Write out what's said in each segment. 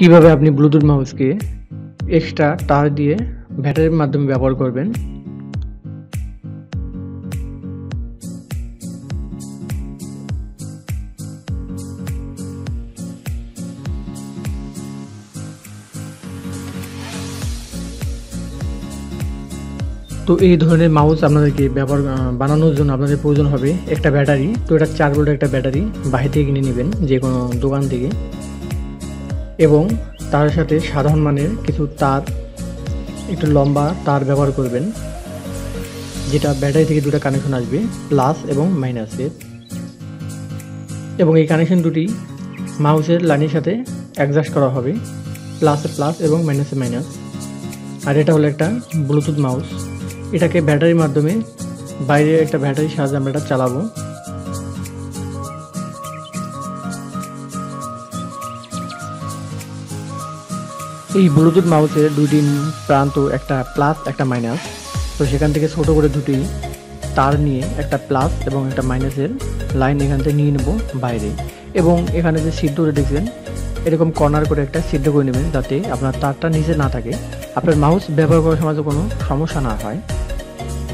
কিভাবে আপনি ব্লুটুথ মাউসকে এক্সট্রা তার দিয়ে ব্যাটারির মাধ্যমে ব্যবহার করবেন। তো এই ধরনের মাউস আপনাদেরকে বানানোর জন্য আপনাদের প্রয়োজন হবে একটা ব্যাটারি। তো এটা 4 ভোল্টের একটা ব্যাটারি বাহির থেকে কিনে নেবেন যে কোনো দোকান থেকে, এবং তার সাথে সাধারণ মানের কিছু তার, একটু লম্বা তার ব্যবহার করবেন, যেটা ব্যাটারি থেকে দুটো কানেকশন আসবে, প্লাস এবং মাইনাসের, এবং এই কানেকশন দুটি মাউসের লাইনের সাথে অ্যাডজাস্ট করা হবে, প্লাসে প্লাস এবং মাইনাসে মাইনাস। আর এটা হলো একটা ব্লুটুথ মাউস। এটাকে ব্যাটারির মাধ্যমে বাইরে একটা ব্যাটারির সাহায্যে আমরা এটা চালাবো। এই ব্লুটুথ মাউসের দুটি প্রান্ত, একটা প্লাস একটা মাইনাস। তো সেখান থেকে ছোট করে দুটি তার নিয়ে একটা প্লাস এবং একটা মাইনাসের লাইন এখান থেকে নিয়ে নেব বাইরে, এবং এখানে যে ছিদ্রটা দেখছেন এরকম কর্নার করে একটা ছিদ্র করে নেবেন, যাতে আপনার তারটা নিচে না থাকে, আপনার মাউস ব্যবহার করার সময় কোনো সমস্যা না হয়।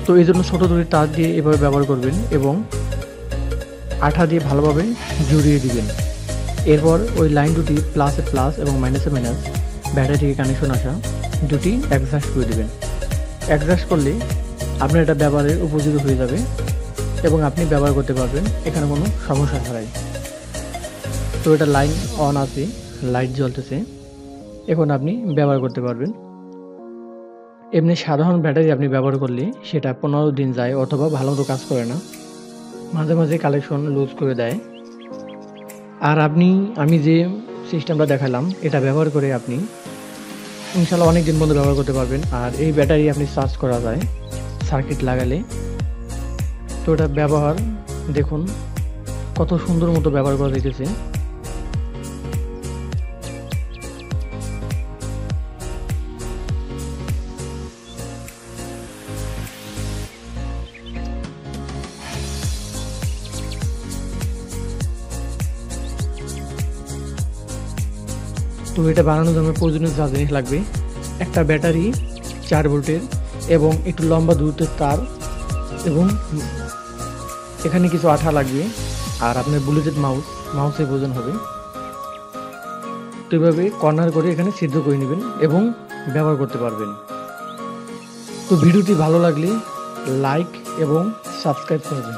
তো এই জন্য ছোটো দুটি তার দিয়ে এভাবে ব্যবহার করবেন এবং আঠা দিয়ে ভালোভাবে জড়িয়ে দিবেন। এরপর ওই লাইন দুটি প্লাসে প্লাস এবং মাইনাসে মাইনাস ব্যাটারি থেকে কানেকশন আসা দুটি অ্যাডজাস্ট করে দেবেন। অ্যাডজাস্ট করলে আপনার এটা ব্যবহারের উপযোগী হয়ে যাবে এবং আপনি ব্যবহার করতে পারবেন এখানে কোনো সমস্যা ছাড়াই। তো এটা লাইন অন আছে, লাইট জ্বলতেছে, এখন আপনি ব্যবহার করতে পারবেন। এমনি সাধারণ ব্যাটারি আপনি ব্যবহার করলে সেটা 15 দিন যায় অথবা ভালো মতো কাজ করে না, মাঝে মাঝে কানেকশন লুজ করে দেয়। আর আমি যে সিস্টেমটা দেখালাম এটা ব্যবহার করে আপনি ইনশাল্লাহ অনেক দিন পর্যন্ত ব্যবহার করতে পারবেন। আর এই ব্যাটারি আপনি চার্জ করা যায় সার্কিট লাগালে। তো এটা ব্যবহার দেখুন কত সুন্দর মতো ব্যবহার করা যাইতেছে। তো এটা বানানোর জন্য প্রয়োজনীয় যা জিনিস লাগবে, একটা ব্যাটারি 4 ভোল্টের এবং একটু লম্বা দূরত্বের তার, এবং এখানে কিছু আঠা লাগবে, আর আপনার ব্লুটুথ মাউসের প্রয়োজন হবে। তো এইভাবে কর্নার করে এখানে ছিদ্র করে নেবেন এবং ব্যবহার করতে পারবেন। তো ভিডিওটি ভালো লাগলে লাইক এবং সাবস্ক্রাইব করবেন।